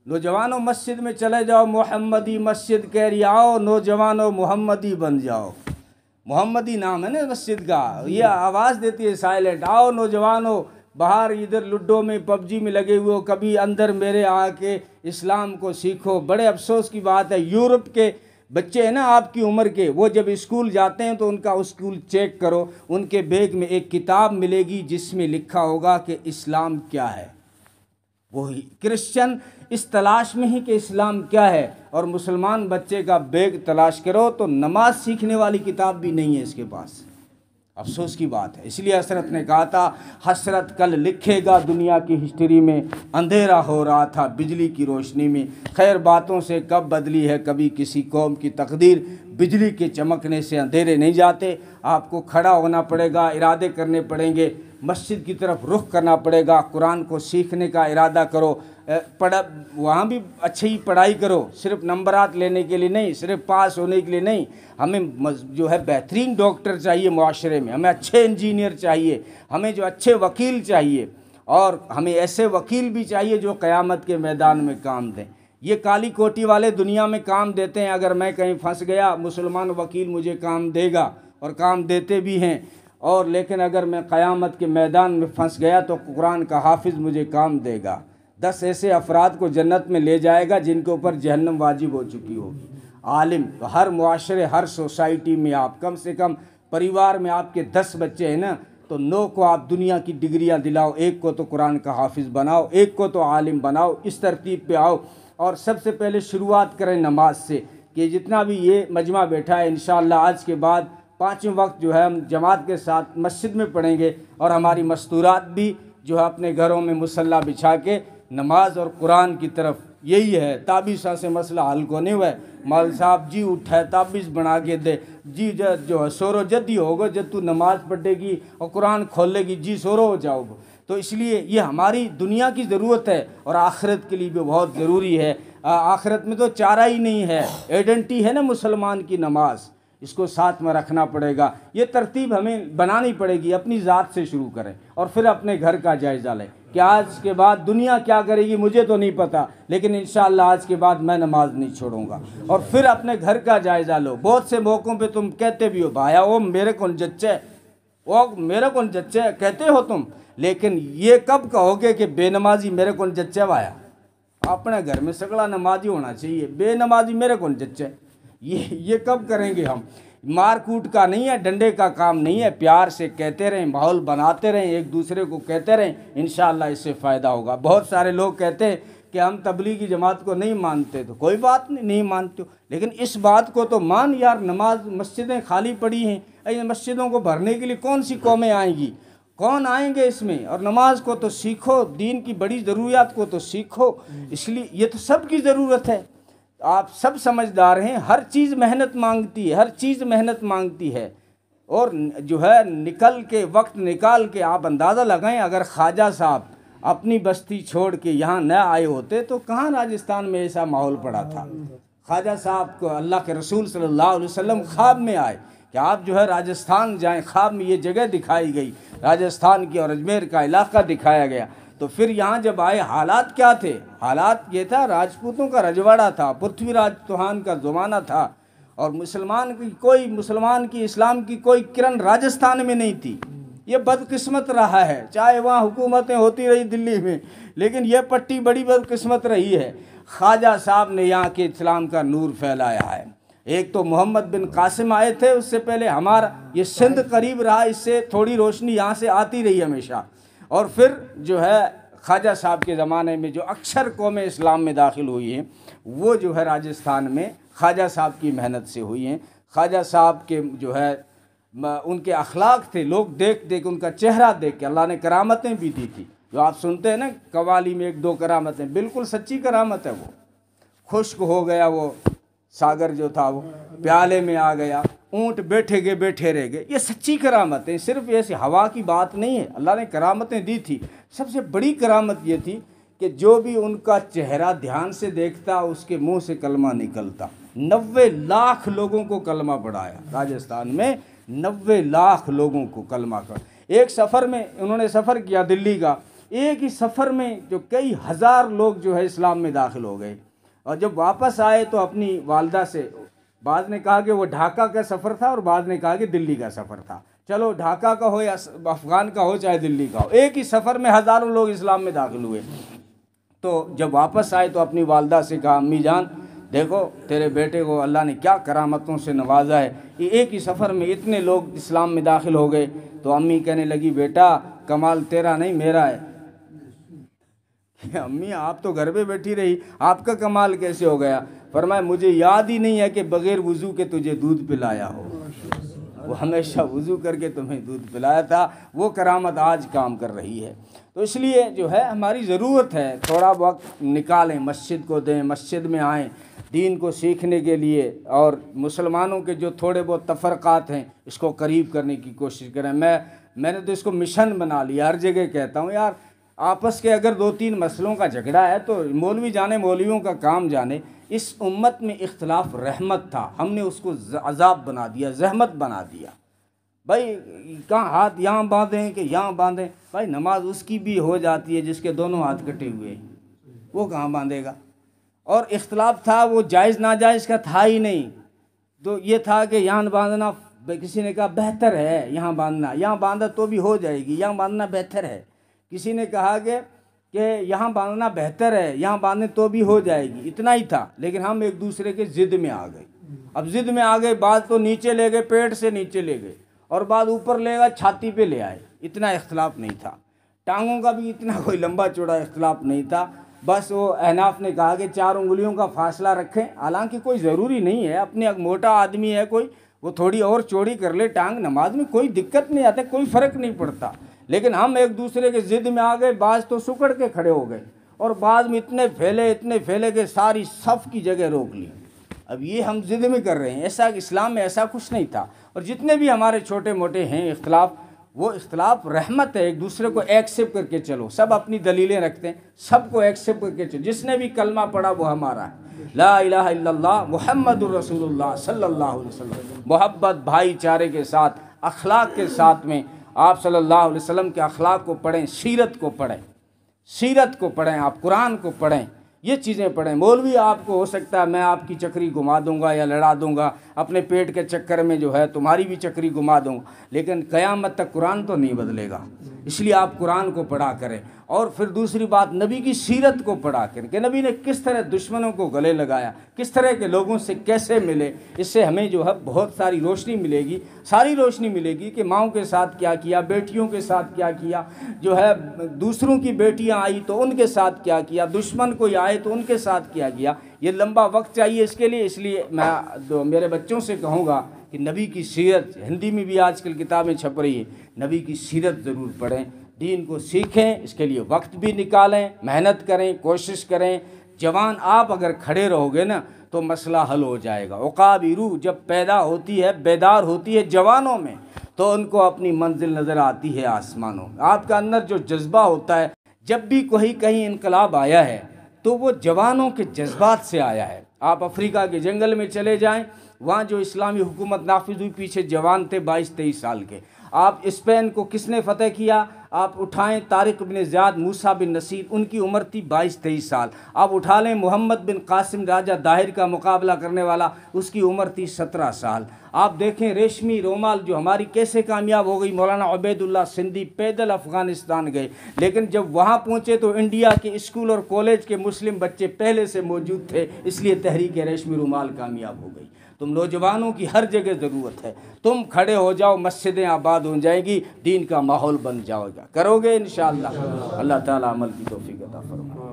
नौजवानों मस्जिद में चले जाओ, मोहम्मदी मस्जिद कह रही, आओ नौजवानों मोहम्मदी बन जाओ। मोहम्मदी नाम है ना मस्जिद का, ये आवाज़ देती है साइलेंट, आओ नौजवानों बाहर इधर लूडो में पबजी में लगे हुए हो, कभी अंदर मेरे आके इस्लाम को सीखो। बड़े अफसोस की बात है, यूरोप के बच्चे हैं ना आपकी उम्र के, वो जब स्कूल जाते हैं तो उनका स्कूल चेक करो, उनके बैग में एक किताब मिलेगी जिसमें लिखा होगा कि इस्लाम क्या है। वही क्रिश्चियन इस तलाश में ही कि इस्लाम क्या है, और मुसलमान बच्चे का बैग तलाश करो तो नमाज सीखने वाली किताब भी नहीं है इसके पास। अफसोस की बात है। इसलिए हसरत ने कहा था, हसरत कल लिखेगा दुनिया की हिस्ट्री में, अंधेरा हो रहा था बिजली की रोशनी में। खैर बातों से कब बदली है कभी किसी कौम की तकदीर, बिजली के चमकने से अंधेरे नहीं जाते। आपको खड़ा होना पड़ेगा, इरादे करने पड़ेंगे, मस्जिद की तरफ रुख करना पड़ेगा, कुरान को सीखने का इरादा करो, वहाँ भी अच्छी पढ़ाई करो, सिर्फ नंबरात लेने के लिए नहीं, सिर्फ पास होने के लिए नहीं। हमें जो है बेहतरीन डॉक्टर चाहिए मुआशरे में, हमें अच्छे इंजीनियर चाहिए, हमें जो अच्छे वकील चाहिए, और हमें ऐसे वकील भी चाहिए जो क़यामत के मैदान में काम दें। ये काली कोटी वाले दुनिया में काम देते हैं, अगर मैं कहीं फंस गया मुसलमान वकील मुझे काम देगा, और काम देते भी हैं। और लेकिन अगर मैं क़यामत के मैदान में फंस गया तो कुरान का हाफिज़ मुझे काम देगा। 10 ऐसे अफराद को जन्नत में ले जाएगा जिनके ऊपर जहन्नम वाजिब हो चुकी होगी। आलिम, तो हर मुआशरे हर सोसाइटी में आप कम से कम परिवार में आपके 10 बच्चे हैं ना, तो 9 को आप दुनिया की डिग्रियां दिलाओ, 1 को तो कुरान का हाफिज़ बनाओ, 1 को तो आलिम बनाओ। इस तरतीब पे आओ, और सबसे पहले शुरुआत करें नमाज से, कि जितना भी ये मजमा बैठा है इंशाअल्लाह आज के बाद 5वें वक्त जो है हम जमात के साथ मस्जिद में पढ़ेंगे, और हमारी मस्तूरात भी जो है अपने घरों में मुसल्ला बिछा के नमाज और कुरान की तरफ, यही है। ताबीज़ से मसला हल को नहीं हुआ है, मौल साहब जी उठाए ताबीज़ बना के दे, जी जो है सोरो जद्दी होगा जब तू नमाज पढ़ेगी और कुरान खोलेगी, जी सोरो हो जाओगे। तो इसलिए ये हमारी दुनिया की ज़रूरत है, और आखिरत के लिए भी बहुत ज़रूरी है। आखिरत में तो चारा ही नहीं है, आइडेंटिटी है ना मुसलमान की नमाज, इसको साथ में रखना पड़ेगा। ये तरतीब हमें बनानी पड़ेगी, अपनी ज़ात से शुरू करें और फिर अपने घर का जायज़ा लें कि आज के बाद दुनिया क्या करेगी मुझे तो नहीं पता, लेकिन इंशाअल्लाह आज के बाद मैं नमाज नहीं छोड़ूंगा। और फिर अपने घर का जायज़ा लो। बहुत से मौक़ों पे तुम कहते भी हो, भाया वो मेरे कौन जच्चे, वो मेरे कौन जच्चे कहते हो तुम, लेकिन ये कब कहोगे कि बेनमाजी मेरे कौन जच्चे भाया? अपने घर में सगड़ा नमाजी होना चाहिए, बेनमाजी मेरे कौन जच्चे, ये कब करेंगे हम? मार कूट का नहीं है, डंडे का काम नहीं है, प्यार से कहते रहें, माहौल बनाते रहें, एक दूसरे को कहते रहें, इंशाअल्लाह इससे फ़ायदा होगा। बहुत सारे लोग कहते हैं कि हम तबलीगी जमात को नहीं मानते, तो कोई बात नहीं, नहीं मानते हो, लेकिन इस बात को तो मान यार, नमाज मस्जिदें खाली पड़ी हैं, ऐसे मस्जिदों को भरने के लिए कौन सी कौमें आएंगी, कौन आएंगे इसमें? और नमाज को तो सीखो, दीन की बड़ी ज़रूरियात को तो सीखो। इसलिए ये तो सब की ज़रूरत है, आप सब समझदार हैं, हर चीज़ मेहनत मांगती है, हर चीज़ मेहनत मांगती है। और जो है निकल के वक्त निकाल के आप अंदाज़ा लगाएं, अगर ख्वाजा साहब अपनी बस्ती छोड़ के यहाँ न आए होते तो कहाँ राजस्थान में ऐसा माहौल पड़ा था। ख्वाजा साहब को अल्लाह के रसूल सल्लल्लाहु अलैहि वसल्लम ख्वाब में आए कि आप जो है राजस्थान जाएं, ख्वाब में ये जगह दिखाई गई, राजस्थान की और अजमेर का इलाका दिखाया गया। तो फिर यहाँ जब आए हालात क्या थे? हालात ये था, राजपूतों का रजवाड़ा था, पृथ्वीराज चौहान का ज़माना था, और मुसलमान की इस्लाम की कोई किरण राजस्थान में नहीं थी। ये बदकिस्मत रहा है, चाहे वहाँ हुकूमतें होती रही दिल्ली में, लेकिन यह पट्टी बड़ी बदकिस्मत रही है। ख्वाजा साहब ने यहाँ के इस्लाम का नूर फैलाया है। एक तो मोहम्मद बिन कासिम आए थे, उससे पहले हमारा ये सिंध करीब रहा, इससे थोड़ी रोशनी यहाँ से आती रही हमेशा। और फिर जो है ख्वाजा साहब के ज़माने में जो अक्सर कौमें इस्लाम में दाखिल हुई हैं, वो जो है राजस्थान में ख्वाजा साहब की मेहनत से हुई हैं। ख्वाजा साहब के जो है उनके अखलाक थे, लोग देख देख उनका चेहरा देख के अल्लाह ने करामतें भी दी थी। जो आप सुनते हैं ना कवाली में 1-2 करामतें, बिल्कुल सच्ची करामत है। वो खुश्क हो गया, वो सागर जो था वो प्याले में आ गया, ऊँट बैठे गए बैठे रह गए, ये सच्ची करामतें, सिर्फ ऐसी हवा की बात नहीं है। अल्लाह ने करामतें दी थी। सबसे बड़ी करामत ये थी कि जो भी उनका चेहरा ध्यान से देखता उसके मुंह से कलमा निकलता। 90 लाख लोगों को कलमा पढ़ाया राजस्थान में, 90 लाख लोगों को कलमा कर। एक सफ़र में उन्होंने सफ़र किया दिल्ली का, एक ही सफ़र में जो कई हज़ार लोग जो है इस्लाम में दाखिल हो गए। और जब वापस आए तो अपनी वालदा से, बाद ने कहा कि वो ढाका का सफ़र था और बाद ने कहा कि दिल्ली का सफ़र था। चलो ढाका का हो या अफ़गान का हो चाहे दिल्ली का हो, एक ही सफ़र में हज़ारों लोग इस्लाम में दाखिल हुए। तो जब वापस आए तो अपनी वालदा से कहा, अम्मी जान देखो तेरे बेटे को अल्लाह ने क्या करामतों से नवाजा है, ये एक ही सफ़र में इतने लोग इस्लाम में दाखिल हो गए। तो अम्मी कहने लगी, बेटा कमाल तेरा नहीं मेरा है। अम्मी आप तो घर पे बैठी रही, आपका कमाल कैसे हो गया? फरमाया मुझे याद ही नहीं है कि बग़ैर वज़ू के तुझे दूध पिलाया हो, वो हमेशा वज़ू करके तुम्हें दूध पिलाया था, वो करामत आज काम कर रही है। तो इसलिए जो है हमारी ज़रूरत है थोड़ा वक्त निकालें, मस्जिद को दें, मस्जिद में आएँ दीन को सीखने के लिए, और मुसलमानों के जो थोड़े बहुत तफ़रक़ात हैं इसको करीब करने की कोशिश करें। मैंने तो इसको मिशन बना लिया, हर जगह कहता हूँ यार आपस के अगर 2-3 मसलों का झगड़ा है तो मौलवी जाने, मौलवियों का काम जाने। इस उम्मत में इख्तलाफ रहमत था, हमने उसको अज़ाब बना दिया, जहमत बना दिया। भाई कहाँ हाथ यहाँ बांधें कि यहाँ बांधें, भाई नमाज उसकी भी हो जाती है जिसके दोनों हाथ कटे हुए हैं, वो कहाँ बांधेगा। और इख्तलाफ था वो जायज़ नाजायज़ का था ही नहीं, तो ये था कि यहाँ बांधना, किसी ने कहा बेहतर है यहाँ बांधना, यहाँ बांधा तो भी हो जाएगी, यहाँ बांधना बेहतर है। किसी ने कहा कि यहाँ बांधना बेहतर है, यहाँ बांधने तो भी हो जाएगी, इतना ही था। लेकिन हम एक दूसरे के ज़िद में आ गए। अब ज़िद में आ गए, बात तो नीचे ले गए, पेट से नीचे ले गए, और बात ऊपर ले गए, छाती पे ले आए। इतना इख्तलाफ नहीं था, टांगों का भी इतना कोई लंबा चौड़ा इख्तलाफ नहीं था। बस वो अहनाफ ने कहा कि 4 उंगलियों का फासला रखें, हालांकि कोई ज़रूरी नहीं है, अपने मोटा आदमी है कोई, वो थोड़ी और चौड़ी कर ले टांग, नमाज में कोई दिक्कत नहीं आता, कोई फ़र्क नहीं पड़ता। लेकिन हम एक दूसरे के ज़िद में आ गए, बाज तो सुकड़ के खड़े हो गए, और बाद में इतने फैले कि सारी सफ़ की जगह रोक ली। अब ये हम ज़िद में कर रहे हैं, ऐसा इस्लाम में ऐसा कुछ नहीं था। और जितने भी हमारे छोटे मोटे हैं इख्तलाफ, वो इख्तलाफ रहमत है, एक दूसरे को एक्सेप्ट करके चलो। सब अपनी दलीलें रखते हैं, सबको एक्सेप्ट करके चलो। जिसने भी कलमा पढ़ा वो हमारा है, ला इलाहा इल्लल्लाह मुहम्मदुर रसूलुल्लाह सल्लल्लाहु अलैहि वसल्लम। मोहब्बत, भाईचारे के साथ, अखलाक के साथ में आप सल्लल्लाहु अलैहि वसल्लम के अखलाक को पढ़ें, सीरत को पढ़ें, सीरत को पढ़ें, आप कुरान को पढ़ें, ये चीज़ें पढ़ें। मौलवी आपको हो सकता है मैं आपकी चक्री घुमा दूंगा या लड़ा दूंगा, अपने पेट के चक्कर में जो है तुम्हारी भी चक्री घुमा दूंगा, लेकिन क़यामत तक कुरान तो नहीं बदलेगा। इसलिए आप कुरान को पढ़ा करें। और फिर दूसरी बात, नबी की सीरत को पढ़ा करें कि नबी ने किस तरह दुश्मनों को गले लगाया, किस तरह के लोगों से कैसे मिले। इससे हमें जो है बहुत सारी रोशनी मिलेगी, सारी रोशनी मिलेगी कि माँओं के साथ क्या किया, बेटियों के साथ क्या किया, जो है दूसरों की बेटियां आई तो उनके साथ क्या किया, दुश्मन कोई आए तो उनके साथ क्या किया। ये लंबा वक्त चाहिए इसके लिए। इसलिए मैं मेरे बच्चों से कहूँगा कि नबी की सीरत, हिंदी में भी आजकल किताबें छप रही है, नबी की सीरत ज़रूर पढ़ें, दीन को सीखें, इसके लिए वक्त भी निकालें, मेहनत करें, कोशिश करें। जवान आप अगर खड़े रहोगे ना तो मसला हल हो जाएगा। उक़ाब रूह जब पैदा होती है, बेदार होती है जवानों में, तो उनको अपनी मंजिल नज़र आती है आसमानों में। आपका अंदर जो जज्बा होता है, जब भी कोई कहीं इनकलाब आया है तो वो जवानों के जज्बात से आया है। आप अफ्रीका के जंगल में चले जाएं, वहाँ जो इस्लामी हुकूमत नाफिज हुई, पीछे जवान थे 22-23 साल के। आप स्पेन को किसने फ़तेह किया, आप उठाएं तारिक बिन ज़ियाद, मूसा बिन नसीर, उनकी उम्र थी 22-23 साल। आप उठा लें मोहम्मद बिन कासिम राजा दाहिर का मुकाबला करने वाला, उसकी उम्र थी 17 साल। आप देखें रेशमी रोमाल जो हमारी कैसे कामयाब हो गई, मौलाना उबैदुल्लाह सिंधी पैदल अफ़गानिस्तान गए, लेकिन जब वहाँ पहुँचे तो इंडिया के स्कूल और कॉलेज के मुस्लिम बच्चे पहले से मौजूद थे, इसलिए तहरीक रेशमी रुमाल कामयाब हो गई। तुम नौजवानों की हर जगह ज़रूरत है, तुम खड़े हो जाओ, मस्जिदें आबाद हो जाएंगी, दीन का माहौल बन जाएगा। करोगे इंशाअल्लाह। अल्लाह ताला अमल की तौफीक अता फरमाए।